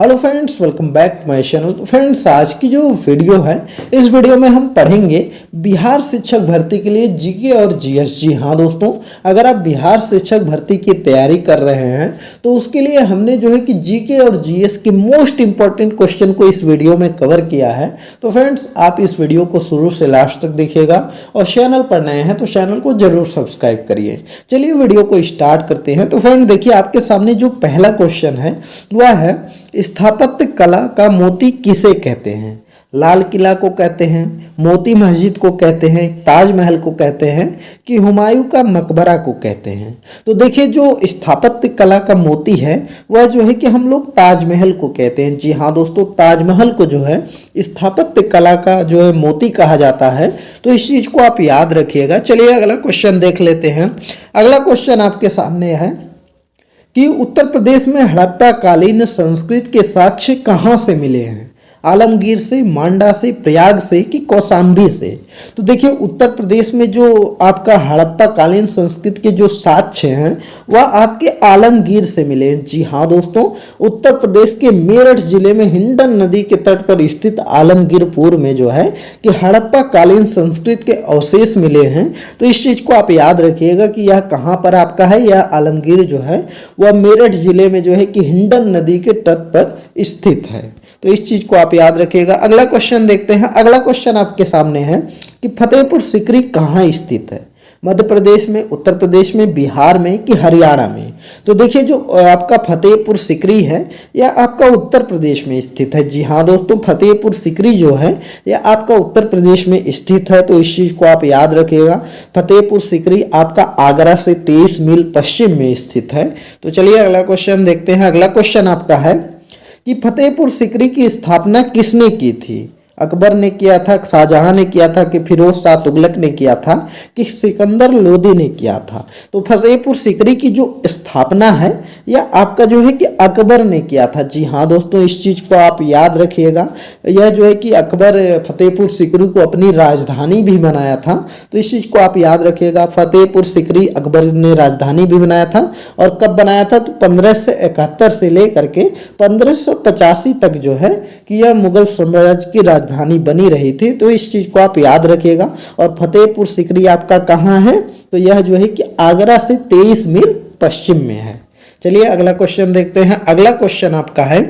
Hello friends, welcome back to my channel. तो friends, आज की जो वीडियो है, इस वीडियो में हम पढ़ेंगे बिहार शिक्षक भर्ती के लिए जीके और जीएस। जी हाँ दोस्तों, अगर आप बिहार शिक्षक भर्ती की तैयारी कर रहे हैं तो उसके लिए हमने जो है कि जीके और जीएस के मोस्ट इंपॉर्टेंट क्वेश्चन को इस वीडियो में कवर किया है। तो फ्रेंड्स, आप इस वीडियो को शुरू से लास्ट तक देखिएगा और चैनल पर नए हैं तो चैनल को जरूर सब्सक्राइब करिए। चलिए वीडियो को स्टार्ट करते हैं। तो फ्रेंड देखिए, आपके सामने जो पहला क्वेश्चन है वह है, स्थापत्य कला का मोती किसे कहते हैं? लाल किला को कहते हैं, मोती मस्जिद को कहते हैं, ताजमहल को कहते हैं कि हुमायूं का मकबरा को कहते हैं? तो देखिए, जो स्थापत्य कला का मोती है वह जो है कि हम लोग ताजमहल को कहते हैं। जी हाँ दोस्तों, ताजमहल को जो है स्थापत्य कला का जो है मोती कहा जाता है। तो इस चीज को आप याद रखिएगा। चलिए अगला क्वेश्चन देख लेते हैं। अगला क्वेश्चन आपके सामने है कि उत्तर प्रदेश में हड़प्पा कालीन संस्कृति के साक्ष्य कहाँ से मिले हैं? आलमगीर से, मांडा से, प्रयाग से कि कौशाम्बी से? तो देखिए, उत्तर प्रदेश में जो आपका हड़प्पा कालीन संस्कृति के जो साक्ष्य हैं वह आपके आलमगीर से मिले हैं। जी हाँ दोस्तों, उत्तर प्रदेश के मेरठ जिले में हिंडन नदी के तट पर स्थित आलमगीरपुर में जो है कि हड़प्पा कालीन संस्कृति के अवशेष मिले हैं। तो इस चीज को आप याद रखिएगा कि यह कहाँ पर आपका है। यह आलमगीर जो है वह मेरठ जिले में जो है कि हिंडन नदी के तट पर स्थित है। तो इस चीज को आप याद रखिएगा। अगला क्वेश्चन देखते हैं। अगला क्वेश्चन आपके सामने है कि फतेहपुर सीकरी कहाँ स्थित है? मध्य प्रदेश में, उत्तर प्रदेश में, बिहार में कि हरियाणा में? तो देखिए, जो आपका फतेहपुर सीकरी है यह आपका उत्तर प्रदेश में स्थित है। जी हाँ दोस्तों, फतेहपुर सीकरी जो है यह आपका उत्तर प्रदेश में स्थित है। तो इस चीज को आप याद रखिएगा। फतेहपुर सीकरी आपका आगरा से 23 मील पश्चिम में स्थित है। तो चलिए अगला क्वेश्चन देखते हैं। अगला क्वेश्चन आपका है कि फतेहपुर सीकरी की स्थापना किसने की थी? अकबर ने किया था, शाहजहां ने किया था कि फिरोज शाह तुगलक ने किया था कि सिकंदर लोदी ने किया था? तो फतेहपुर सीकरी की जो स्थापना है यह आपका जो है कि अकबर ने किया था। जी हाँ दोस्तों, इस चीज को आप याद रखिएगा। यह जो है कि अकबर फतेहपुर सीकरी को अपनी राजधानी भी बनाया था। तो इस चीज को आप याद रखिएगा। फतेहपुर सीकरी अकबर ने राजधानी भी बनाया था। और कब बनाया था? तो 1571 से लेकर के 1585 तक जो है कि यह मुगल साम्राज्य की राजधानी बनी रही थी। तो इस चीज को आप याद रखिएगा। और फतेहपुर सीकरी आपका कहाँ है? तो यह जो है कि आगरा से 23 मील पश्चिम में है। चलिए अगला क्वेश्चन देखते हैं। अगला क्वेश्चन आपका है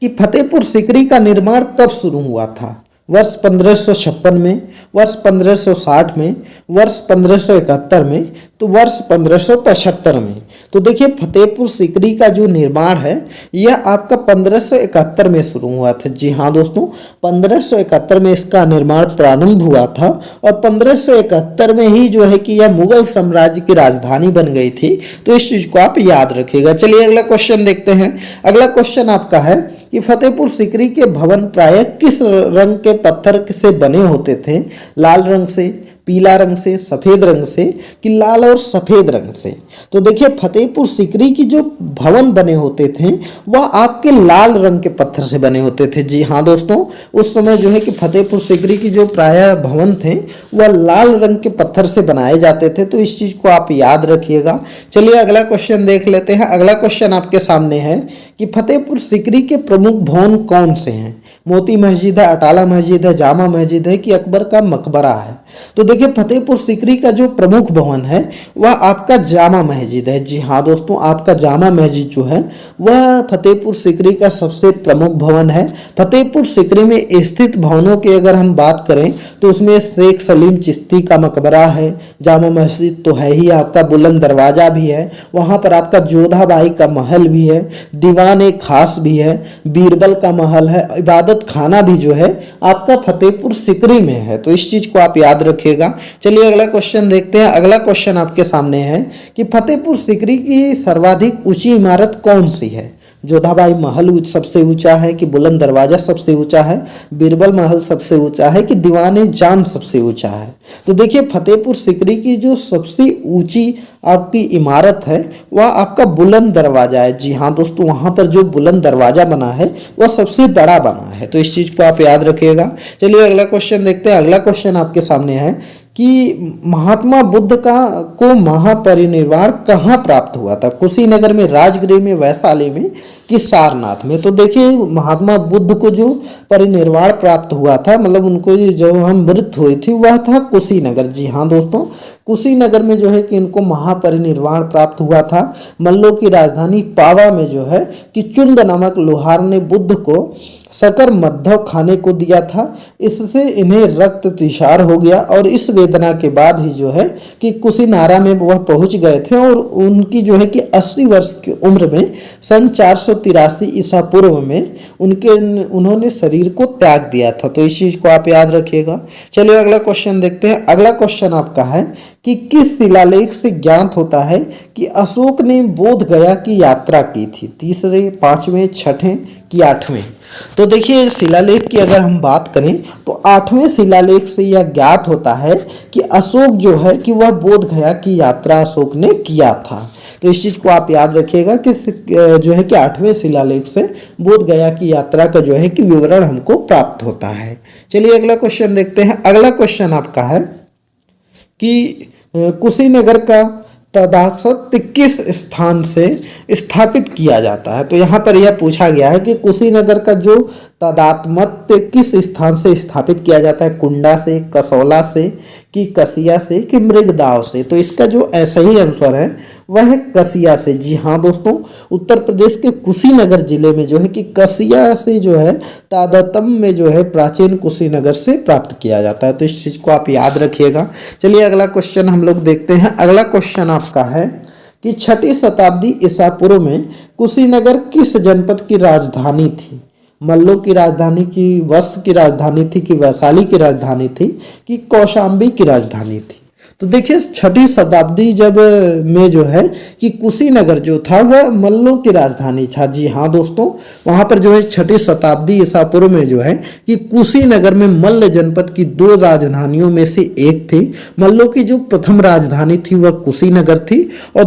कि फतेहपुर सीकरी का निर्माण कब शुरू हुआ था? वर्ष 1556 में, वर्ष 1560 में, वर्ष 1571 में, तो वर्ष 1575 में? तो देखिए, फतेहपुर सीकरी का जो निर्माण है यह आपका 1571 में शुरू हुआ था। जी हाँ दोस्तों, 1571 में इसका निर्माण प्रारंभ हुआ था। और 1571 में ही जो है कि यह मुगल साम्राज्य की राजधानी बन गई थी। तो इस चीज को आप याद रखिएगा। चलिए अगला क्वेश्चन देखते हैं। अगला क्वेश्चन आपका है कि फतेहपुर सीकरी के भवन प्रायः किस रंग के पत्थर से बने होते थे? लाल रंग से, पीला रंग से, सफेद रंग से कि लाल और सफेद रंग से? तो देखिए, फतेहपुर सीकरी की जो भवन बने होते थे वह आपके लाल रंग के पत्थर से बने होते थे। जी हाँ दोस्तों, उस समय जो है कि फतेहपुर सीकरी की जो प्रायः भवन थे वह लाल रंग के पत्थर से बनाए जाते थे। तो इस चीज को आप याद रखिएगा। चलिए अगला क्वेश्चन देख लेते हैं। अगला क्वेश्चन आपके सामने है कि फतेहपुर सीकरी के प्रमुख भवन कौन से हैं? मोती मस्जिद है, अटाला मस्जिद है, जामा मस्जिद है कि अकबर का मकबरा है? तो देखिए, फतेहपुर सीकरी का जो प्रमुख भवन है वह आपका जामा मस्जिद है। जी हाँ दोस्तों, आपका जामा मस्जिद जो है वह फतेहपुर सीकरी का सबसे प्रमुख भवन है। फतेहपुर सीकरी में स्थित भवनों की अगर हम बात करें तो उसमें शेख सलीम चिश्ती का मकबरा है, जामा मस्जिद तो है ही, आपका बुलंद दरवाजा भी है, वहाँ पर आपका जोधाबाई का महल भी है, दीवान खास भी है, बीरबल का महल है, इबादत खाना भी जो है आपका फतेहपुर सीकरी में है। तो इस चीज को आप याद रखिएगा। चलिए अगला क्वेश्चन देखते हैं। अगला क्वेश्चन आपके सामने है कि फतेहपुर सीकरी की सर्वाधिक ऊंची इमारत कौन सी है? जोधाबाई महल सबसे ऊंचा है कि बुलंद दरवाजा सबसे ऊंचा है, बीरबल महल सबसे ऊंचा है कि दीवाने जाम सबसे ऊंचा है? तो देखिए, फतेहपुर सीकरी की जो सबसे ऊंची आपकी इमारत है वह आपका बुलंद दरवाजा है। जी हाँ दोस्तों, वहां पर जो बुलंद दरवाजा बना है वह सबसे बड़ा बना है। तो इस चीज को आप याद रखिएगा। चलिए अगला क्वेश्चन देखते हैं। अगला क्वेश्चन आपके सामने है कि महात्मा बुद्ध का को महापरिनिर्वाण कहाँ प्राप्त हुआ था? कुशीनगर में, राजगृह में, वैशाली में कि सारनाथ में? तो देखिए महात्मा बुद्ध को जो परिनिर्वाण प्राप्त हुआ था, मतलब उनको जो हम मृत्यु हुई थी, वह था कुशीनगर। जी हाँ दोस्तों, कुशीनगर में जो है कि इनको महापरिनिर्वाण प्राप्त हुआ था। मल्लों की राजधानी पावा में जो है कि चुंद नामक लोहार ने बुद्ध को शकर मद्धव खाने को दिया था। इससे इन्हें रक्त तृषार हो गया और इस वेदना के बाद ही जो है कि कुशीनारा में वह पहुंच गए थे और उनकी जो है कि 80 वर्ष की उम्र में सन 483 ईसा पूर्व में उन्होंने शरीर को त्याग दिया था। तो इस चीज को आप याद रखिएगा। चलिए अगला क्वेश्चन देखते हैं। अगला क्वेश्चन आपका है कि किस शिलालेख से ज्ञात होता है कि अशोक ने बोध गया की यात्रा की थी? तीसरे, पांचवें, छठे कि आठवें? तो देखिए शिलालेख की अगर हम बात करें तो आठवें शिलालेख से यह ज्ञात होता है कि अशोक जो है कि वह बोध गया की यात्रा अशोक ने किया था। तो इस चीज को आप याद रखिएगा कि जो है कि आठवें शिलालेख से बोध गया की यात्रा का जो है कि विवरण हमको प्राप्त होता है। चलिए अगला क्वेश्चन देखते हैं। अगला क्वेश्चन आपका है कि कुशीनगर का तदासत्य किस स्थान से स्थापित किया जाता है? तो यहाँ पर यह पूछा गया है कि कुशीनगर का जो तदात्मत्य किस स्थान से स्थापित किया जाता है? कुंडा से, कसौला से कि कसिया से कि मृगदाव से? तो इसका जो सही आंसर है वह है कसिया से। जी हाँ दोस्तों, उत्तर प्रदेश के कुशीनगर जिले में जो है कि कसिया से जो है तादात्म में जो है प्राचीन कुशीनगर से प्राप्त किया जाता है। तो इस चीज को आप याद रखिएगा। चलिए अगला क्वेश्चन हम लोग देखते हैं। अगला क्वेश्चन आपका है कि 6ठी शताब्दी ईसा पूर्व में कुशीनगर किस जनपद की राजधानी थी? मल्लों की राजधानी की, वत्स की राजधानी थी कि वैशाली की राजधानी थी कि कौशाम्बी की राजधानी थी? तो देखिए 6ठी शताब्दी जब में जो है कि कुशीनगर जो था वह मल्लों की राजधानी था। जी हाँ दोस्तों, वहाँ पर जो है 6ठी शताब्दी ईसा पूर्व में जो है कि कुशीनगर में मल्ल जनपद की 2 राजधानियों में से एक थी। मल्लों की जो प्रथम राजधानी थी वह कुशीनगर थी और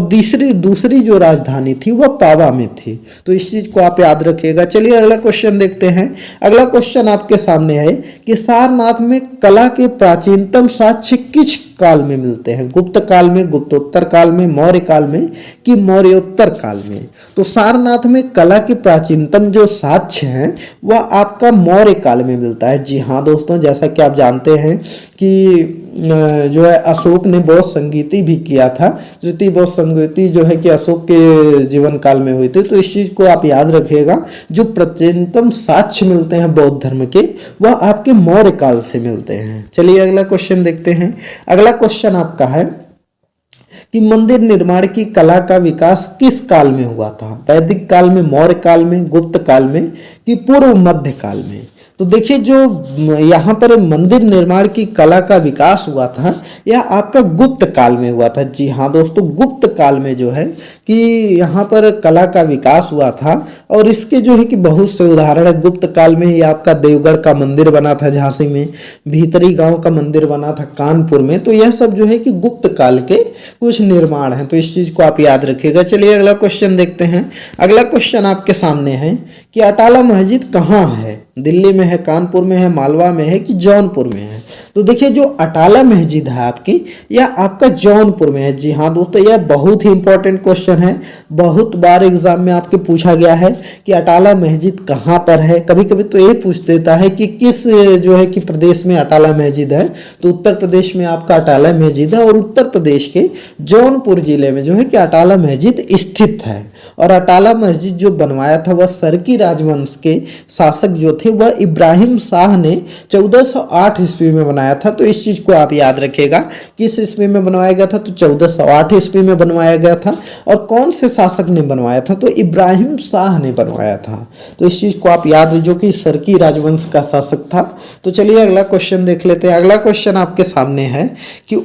दूसरी जो राजधानी थी वह पावा में थी। तो इस चीज को आप याद रखिएगा। चलिए अगला क्वेश्चन देखते हैं। अगला क्वेश्चन आपके सामने है कि सारनाथ में कला के प्राचीनतम साक्ष्य किस काल में मिलते हैं? गुप्त काल में, गुप्तोत्तर काल में, मौर्य काल में कि मौर्योत्तर काल में? तो सारनाथ में कला के प्राचीनतम जो साक्ष्य हैं वह आपका मौर्य काल में मिलता है। जी हाँ दोस्तों, जैसा कि आप जानते हैं कि जो है अशोक ने बौद्ध संगीति भी किया था। द्वितीय बौद्ध संगीति जो है कि अशोक के जीवन काल में हुई थी। तो इस चीज को आप याद रखिएगा। जो प्राचीनतम साक्ष्य मिलते हैं बौद्ध धर्म के वह आपके मौर्य काल से मिलते हैं। चलिए अगला क्वेश्चन देखते हैं। अगला क्वेश्चन आपका है कि मंदिर निर्माण की कला का विकास किस काल में हुआ था? वैदिक काल में, मौर्य काल में, गुप्त काल में कि पूर्व मध्य काल में? तो देखिए जो यहाँ पर मंदिर निर्माण की कला का विकास हुआ था यह आपका गुप्त काल में हुआ था। जी हाँ दोस्तों, गुप्त काल में जो है कि यहाँ पर कला का विकास हुआ था और इसके जो है कि बहुत से उदाहरण है। गुप्त काल में ही आपका देवगढ़ का मंदिर बना था झांसी में, भीतरी गांव का मंदिर बना था कानपुर में। तो यह सब जो है कि गुप्त काल के कुछ निर्माण हैं। तो इस चीज को आप याद रखिएगा। चलिए अगला क्वेश्चन देखते हैं। अगला क्वेश्चन आपके सामने है कि अटाला मस्जिद कहाँ है? दिल्ली में है, कानपुर में है, मालवा में है कि जौनपुर में है? तो देखिए जो अटाला मस्जिद है आपकी यह आपका जौनपुर में है। जी हाँ दोस्तों, यह बहुत ही इंपॉर्टेंट क्वेश्चन है। बहुत बार एग्जाम में आपके पूछा गया है कि अटाला मस्जिद कहाँ पर है। कभी कभी तो ये पूछ देता है कि किस जो है कि प्रदेश में अटाला मस्जिद है। तो उत्तर प्रदेश में आपका अटाला मस्जिद है और उत्तर प्रदेश के जौनपुर जिले में जो है कि अटाला मस्जिद स्थित है। और अटाला मस्जिद जो बनवाया था वह सरकी राजवंश के शासक जो थे वह इब्राहिम शाह ने 1408 ईस्वी में बनाया था। तो इस चीज को आप याद रखिएगा। किस ईस्वी में बनवाया गया था? तो 1408 ईस्वी में बनवाया गया था। और कौन से शासक ने बनवाया था? तो इब्राहिम शाह ने बनवाया था। तो इस चीज को आप याद जो कि सरकी राजवंश का शासक था। तो चलिए अगला क्वेश्चन देख लेते हैं। अगला क्वेश्चन आपके सामने है कि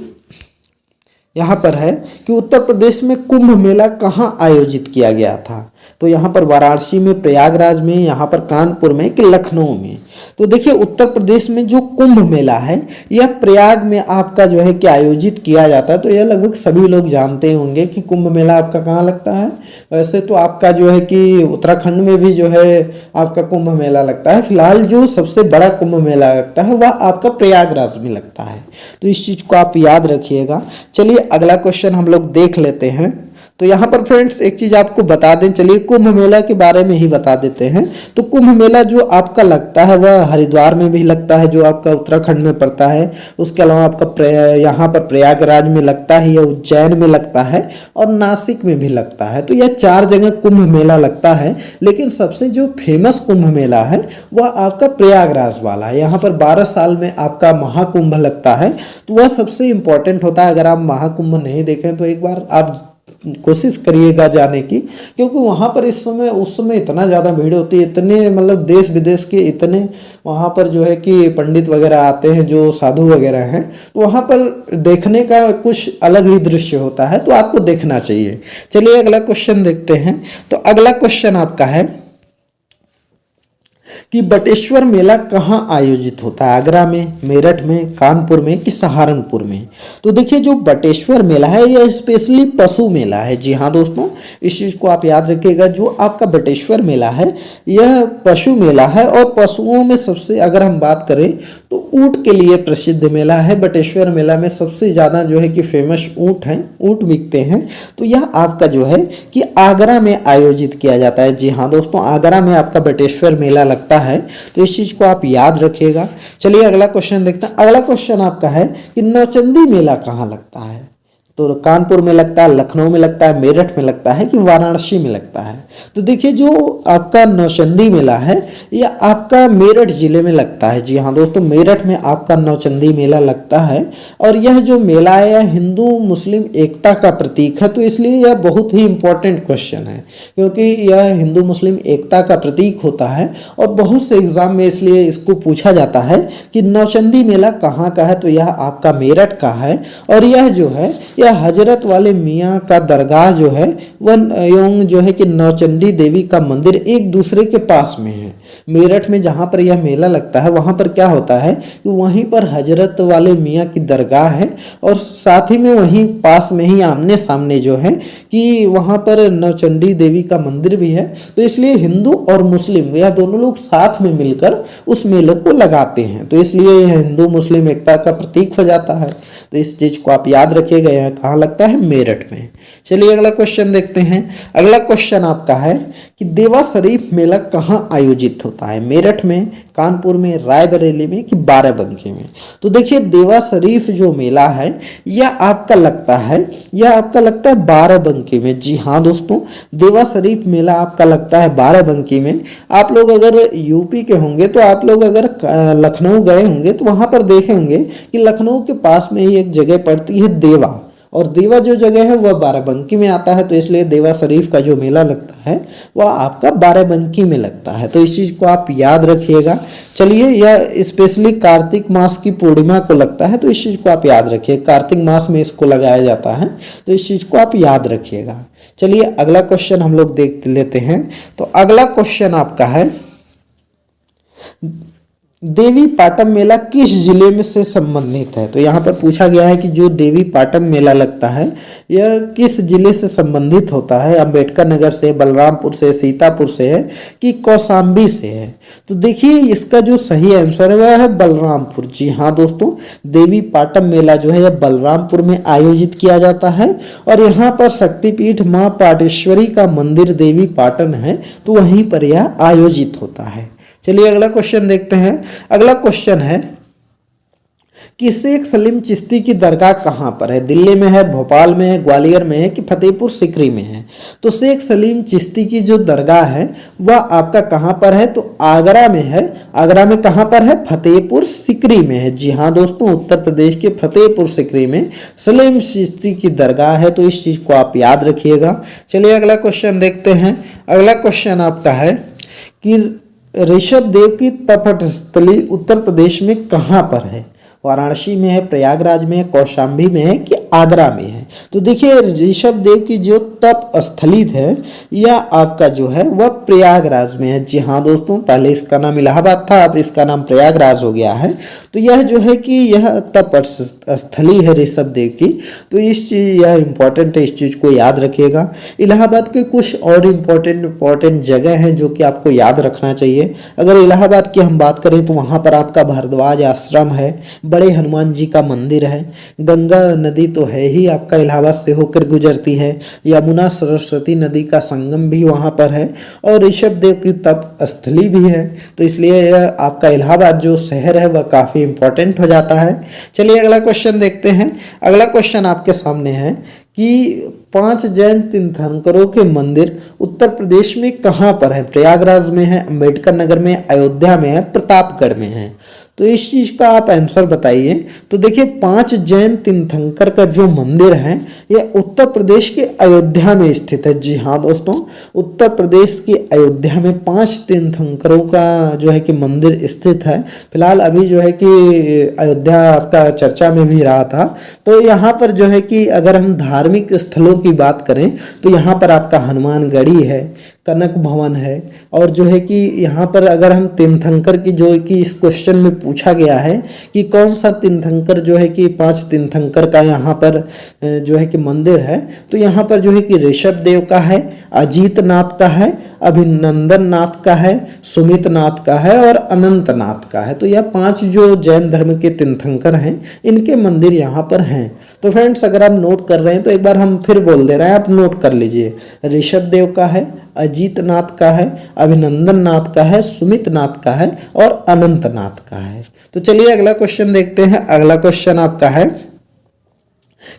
यहाँ पर है कि उत्तर प्रदेश में कुंभ मेला कहाँ आयोजित किया गया था? तो यहाँ पर वाराणसी में, प्रयागराज में, यहाँ पर कानपुर में कि लखनऊ में। तो देखिए उत्तर प्रदेश में जो कुंभ मेला है यह प्रयाग में आपका जो है कि आयोजित किया जाता है। तो यह लगभग सभी लोग जानते होंगे कि कुंभ मेला आपका कहाँ लगता है। वैसे तो आपका जो है कि उत्तराखंड में भी जो है आपका कुंभ मेला लगता है। फिलहाल जो सबसे बड़ा कुंभ मेला लगता है वह आपका प्रयागराज में लगता है। तो इस चीज़ को आप याद रखिएगा। चलिए अगला क्वेश्चन हम लोग देख लेते हैं। तो यहाँ पर फ्रेंड्स एक चीज़ आपको बता दें, चलिए कुंभ मेला के बारे में ही बता देते हैं। तो कुंभ मेला जो आपका लगता है वह हरिद्वार में भी लगता है, जो आपका उत्तराखंड में पड़ता है। उसके अलावा आपका यहाँ पर प्रयागराज में लगता है, या उज्जैन में लगता है, और नासिक में भी लगता है। तो यह 4 जगह कुंभ मेला लगता है। लेकिन सबसे जो फेमस कुंभ मेला है वह आपका प्रयागराज वाला है। यहाँ पर 12 साल में आपका महाकुंभ लगता है। तो वह सबसे इम्पोर्टेंट होता है। अगर आप महाकुंभ नहीं देखें तो एक बार आप कोशिश करिएगा जाने की, क्योंकि वहाँ पर उस समय इतना ज़्यादा भीड़ होती है, इतने मतलब देश विदेश के इतने वहाँ पर जो है कि पंडित वगैरह आते हैं, जो साधु वगैरह हैं। तो वहाँ पर देखने का कुछ अलग ही दृश्य होता है, तो आपको देखना चाहिए। चलिए अगला क्वेश्चन देखते हैं। तो अगला क्वेश्चन आपका है कि बटेश्वर मेला कहाँ आयोजित होता है, आगरा में, मेरठ में, कानपुर में कि सहारनपुर में। तो देखिए जो बटेश्वर मेला है यह स्पेशली पशु मेला है। जी हाँ दोस्तों, इस चीज़ को आप याद रखिएगा। जो आपका बटेश्वर मेला है यह पशु मेला है, और पशुओं में सबसे अगर हम बात करें तो ऊँट के लिए प्रसिद्ध मेला है। बटेश्वर मेला में सबसे ज़्यादा जो है कि फेमस ऊँट हैं, ऊँट बिकते हैं। तो यह आपका जो है कि आगरा में आयोजित किया जाता है। जी हाँ दोस्तों, आगरा में आपका बटेश्वर मेला लगता है। तो इस चीज को आप याद रखिएगा। चलिए अगला क्वेश्चन देखते हैं। अगला क्वेश्चन आपका है कि नौचंदी मेला कहाँ लगता है। तो कानपुर में लगता है, लखनऊ में लगता है, मेरठ में लगता है कि वाराणसी में लगता है। तो देखिए जो आपका नौचंदी मेला है यह आपका मेरठ जिले में लगता है। जी हाँ दोस्तों, मेरठ में आपका नौचंदी मेला लगता है। और यह जो मेला है यह हिंदू मुस्लिम एकता का प्रतीक है। तो इसलिए यह बहुत ही इंपॉर्टेंट क्वेश्चन है, क्योंकि यह हिंदू मुस्लिम एकता का प्रतीक होता है। और बहुत से एग्जाम में इसलिए इसको पूछा जाता है कि नौचंदी मेला कहाँ का है। तो यह आपका मेरठ का है। और यह जो है यह हजरत वाले मियाँ का दरगाह जो है वह एवं जो है कि नौचंडी देवी का मंदिर एक दूसरे के पास में है। मेरठ में जहाँ पर यह मेला लगता है वहाँ पर क्या होता है कि वहीं पर हजरत वाले मियाँ की दरगाह है, और साथ ही में वहीं पास में ही आमने सामने जो है कि वहाँ पर नौचंडी देवी का मंदिर भी है। तो इसलिए हिंदू और मुस्लिम यह दोनों लोग साथ में मिलकर उस मेले को लगाते हैं। तो इसलिए यह हिंदू मुस्लिम एकता का प्रतीक हो जाता है। तो इस चीज़ को आप याद रखिएगा। यह कहाँ लगता है, मेरठ में। चलिए अगला क्वेश्चन देखते हैं। अगला क्वेश्चन आपका है कि देवा शरीफ मेला कहाँ आयोजित होता है, मेरठ में, कानपुर में, रायबरेली में कि बाराबंकी में। तो देखिए देवा शरीफ जो मेला है यह आपका लगता है बाराबंकी में। जी हाँ दोस्तों, देवा शरीफ मेला आपका लगता है बाराबंकी में। आप लोग अगर यूपी के होंगे तो आप लोग अगर लखनऊ गए होंगे तो वहाँ पर देखे होंगे कि लखनऊ के पास में ही एक जगह पड़ती है देवा, और देवा जो जगह है वह बाराबंकी में आता है। तो इसलिए देवा शरीफ का जो मेला लगता है वह आपका बाराबंकी में लगता है। तो इस चीज़ को आप याद रखिएगा। चलिए यह स्पेशली कार्तिक मास की पूर्णिमा को लगता है। तो इस चीज़ को आप याद रखिए, कार्तिक मास में इसको लगाया जाता है। तो इस चीज़ को आप याद रखिएगा। चलिए अगला क्वेश्चन हम लोग देख लेते हैं। तो अगला क्वेश्चन आपका है देवी पाटन मेला किस जिले में से संबंधित है। तो यहाँ पर पूछा गया है कि जो देवी पाटन मेला लगता है यह किस जिले से संबंधित होता है। अंबेडकर नगर से, बलरामपुर से, सीतापुर से है कि कौशाम्बी से है। तो देखिए इसका जो सही आंसर है वह है बलरामपुर। जी हाँ दोस्तों, देवी पाटन मेला जो है यह बलरामपुर में आयोजित किया जाता है। और यहाँ पर शक्तिपीठ माँ पाटेश्वरी का मंदिर देवी पाटन है, तो वहीं पर यह आयोजित होता है। चलिए अगला क्वेश्चन देखते हैं। अगला क्वेश्चन है कि शेख सलीम चिश्ती की दरगाह कहाँ पर है, दिल्ली में है, भोपाल में है, ग्वालियर में है कि फतेहपुर सीकरी में है। तो शेख सलीम चिश्ती की जो दरगाह है वह आपका कहाँ पर है, तो आगरा में है। आगरा में कहाँ पर है, फतेहपुर सीकरी में है। जी हाँ दोस्तों, उत्तर प्रदेश के फतेहपुर सीकरी में सलीम चिश्ती की दरगाह है। तो इस चीज़ को आप याद रखिएगा। चलिए अगला क्वेश्चन देखते हैं। अगला क्वेश्चन आपका है कि ऋषभ देव की तपस्थली उत्तर प्रदेश में कहाँ पर है, वाराणसी में है, प्रयागराज में है, कौशाम्बी में है कि आगरा में है। तो देखिए ऋषभ देव की जो तप स्थली है यह आपका जो है वह प्रयागराज में है। जी हाँ दोस्तों, पहले इसका नाम इलाहाबाद था, अब इसका नाम प्रयागराज हो गया है। तो यह जो है कि यह तप स्थली है ऋषभ देव की। तो इस चीज यह इंपॉर्टेंट है, इस चीज को याद रखिएगा। इलाहाबाद के कुछ और इम्पोर्टेंट जगह हैं जो कि आपको याद रखना चाहिए। अगर इलाहाबाद की हम बात करें तो वहाँ पर आपका भारद्वाज आश्रम है, बड़े हनुमान जी का मंदिर है, गंगा नदी तो है ही आपका इलाहाबाद से होकर गुजरती है, यमुना सरस्वती नदी का संगम भी वहाँ पर है और ऋषभ देव की तप स्थली भी है। तो इसलिए यह आपका इलाहाबाद जो शहर है वह काफ़ी इंपॉर्टेंट हो जाता है। चलिए अगला क्वेश्चन देखते हैं। अगला क्वेश्चन आपके सामने है कि 5 जैन तीर्थंकरों के मंदिर उत्तर प्रदेश में कहाँ पर है? प्रयागराज में है, अंबेडकर नगर में, अयोध्या में है, प्रतापगढ़ में है। तो इस चीज का आप आंसर बताइए। तो देखिए 5 जैन तीर्थंकर का जो मंदिर है यह उत्तर प्रदेश के अयोध्या में स्थित है। जी हाँ दोस्तों, उत्तर प्रदेश के अयोध्या में 5 तीर्थंकरों का जो है कि मंदिर स्थित है। फिलहाल अभी जो है कि अयोध्या आपका चर्चा में भी रहा था। तो यहाँ पर जो है कि अगर हम धार्मिक स्थलों की बात करें तो यहाँ पर आपका हनुमानगढ़ी है, कनक भवन है और जो है कि यहाँ पर अगर हम तीर्थंकर की जो कि इस क्वेश्चन में पूछा गया है कि कौन सा तीर्थंकर जो है कि 5 तीर्थंकर का यहाँ पर जो है कि मंदिर है, तो यहाँ पर जो है कि ऋषभ देव का है, अजीत नाथ का है, अभिनंदन नाथ का है, सुमित नाथ का है और अनंत नाथ का है। तो यह 5 जो जैन धर्म के तीर्थंकर हैं इनके मंदिर यहाँ पर हैं। तो फ्रेंड्स अगर आप नोट कर रहे हैं तो एक बार हम फिर बोल दे रहे हैं, आप नोट कर लीजिए। ऋषभ देव का है, अजीत नाथ का है, अभिनंदन नाथ का है, सुमित नाथ का है और अनंत नाथ का है। तो चलिए अगला क्वेश्चन देखते हैं। अगला क्वेश्चन आपका है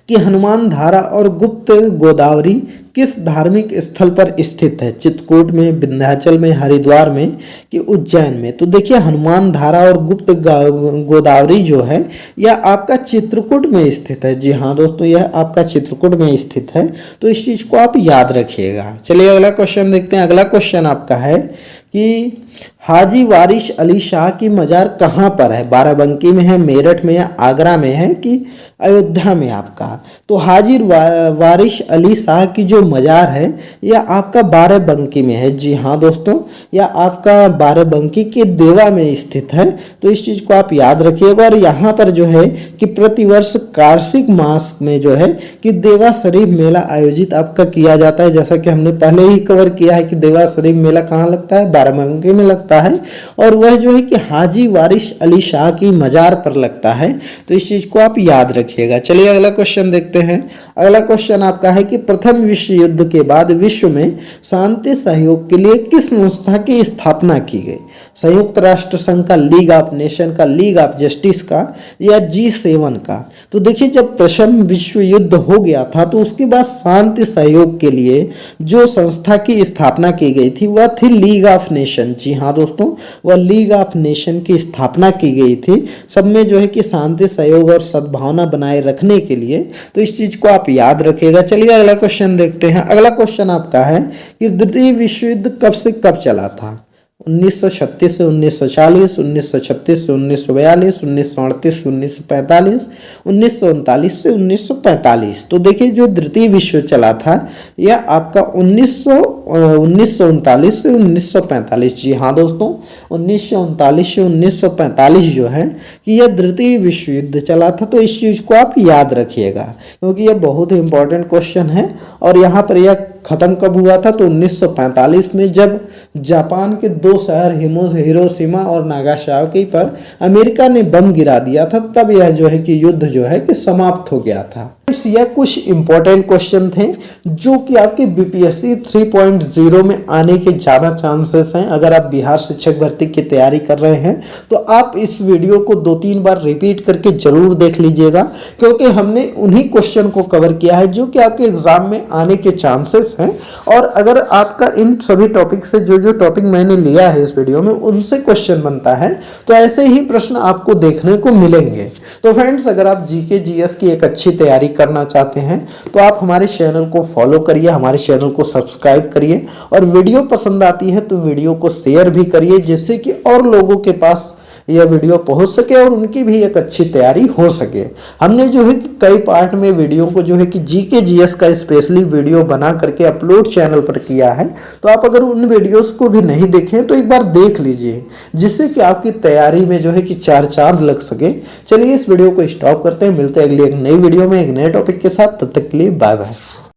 कि हनुमान धारा और गुप्त गोदावरी किस धार्मिक स्थल पर स्थित है? चित्रकूट में, विंध्याचल में, हरिद्वार में कि उज्जैन में? तो देखिए हनुमान धारा और गुप्त गोदावरी जो है यह आपका चित्रकूट में स्थित है। जी हाँ दोस्तों, यह आपका चित्रकूट में स्थित है। तो इस चीज को आप याद रखिएगा। चलिए अगला क्वेश्चन देखते हैं। अगला क्वेश्चन आपका है कि हाजी वारिश अली शाह की मजार कहाँ पर है? बाराबंकी में है, मेरठ में है, आगरा में है कि अयोध्या में आपका? तो हाजी वारिश अली शाह की जो मजार है यह आपका बाराबंकी में है। जी हाँ दोस्तों, यह आपका बाराबंकी के देवा में स्थित है। तो इस चीज को आप याद रखिएगा। और यहाँ पर जो है कि प्रतिवर्ष कार्तिक मास में जो है कि देवा शरीफ मेला आयोजित आपका किया जाता है। जैसा कि हमने पहले ही कवर किया है कि देवा शरीफ मेला कहाँ लगता है? बाराबंकी में लगता है और वह जो है कि हाजी वारिश अली शाह की मजार पर लगता है। तो इस चीज को आप याद रखिएगा। चलिए अगला क्वेश्चन देखते हैं। अगला क्वेश्चन आपका है कि प्रथम विश्व युद्ध के बाद विश्व में शांति सहयोग के लिए किस संस्था की स्थापना की गई? संयुक्त राष्ट्र संघ का, लीग ऑफ नेशन का, लीग ऑफ जस्टिस का या G7 का? तो देखिए जब प्रथम विश्व युद्ध हो गया था तो उसके बाद शांति सहयोग के लिए जो संस्था की स्थापना की गई थी वह थी लीग ऑफ नेशन। जी हाँ दोस्तों, वह लीग ऑफ नेशन की स्थापना की गई थी सब में जो है कि शांति सहयोग और सद्भावना बनाए रखने के लिए। तो इस चीज को आप याद रखिएगा। चलिए अगला क्वेश्चन देखते हैं। अगला क्वेश्चन आपका है कि द्वितीय विश्व युद्ध कब से कब चला था? 1936 से 1940, 1936 से 1942, 1938 से 1945, 1939 से 1945। तो देखिए जो द्वितीय विश्व चला था यह आपका 1939 से 1945। जी हाँ दोस्तों, 1939 से 1945 जो है कि यह द्वितीय विश्व युद्ध चला था। तो इस चीज को आप याद रखिएगा क्योंकि यह बहुत ही इंपॉर्टेंट क्वेश्चन है। और यहाँ पर यह खत्म कब हुआ था? तो 1945 में जब जापान के 2 शहर हिरोशिमा और नागासाकी पर अमेरिका ने बम गिरा दिया था, तब यह जो है कि युद्ध जो है कि समाप्त हो गया था। यह कुछ इंपॉर्टेंट क्वेश्चन थे जो कि आपके बीपीएससी 3.0 में आने के ज़्यादा चांसेस हैं। अगर आप बिहार शिक्षक भर्ती की तैयारी कर रहे हैं तो आप इस वीडियो को 2-3 बार रिपीट करके जरूर देख लीजिएगा क्योंकि हमने उन्हीं क्वेश्चन को कवर किया है जो कि आपके एग्जाम में आने के चांसेस हैं। और अगर आपका इन सभी टॉपिक से जो टॉपिक मैंने लिया है इस वीडियो में उनसे क्वेश्चन बनता है तो ऐसे ही प्रश्न आपको देखने को मिलेंगे। तो फ्रेंड्स अगर आप जीके जीएस की एक अच्छी तैयारी करना चाहते हैं तो आप हमारे चैनल को फॉलो करिए, हमारे चैनल को सब्सक्राइब करिए और वीडियो पसंद आती है तो वीडियो को शेयर भी करिए जिससे कि और लोगों के पास यह वीडियो पहुंच सके और उनकी भी एक अच्छी तैयारी हो सके। हमने जो है कि कई पार्ट में वीडियो को जो है कि जीके जीएस का स्पेशली वीडियो बना करके अपलोड चैनल पर किया है, तो आप अगर उन वीडियोस को भी नहीं देखें तो एक बार देख लीजिए, जिससे कि आपकी तैयारी में जो है कि चार चांद लग सके। चलिए इस वीडियो को स्टॉप करते हैं, मिलते हैं अगली एक नई वीडियो में एक नए टॉपिक के साथ। तब तक के लिए बाय बाय।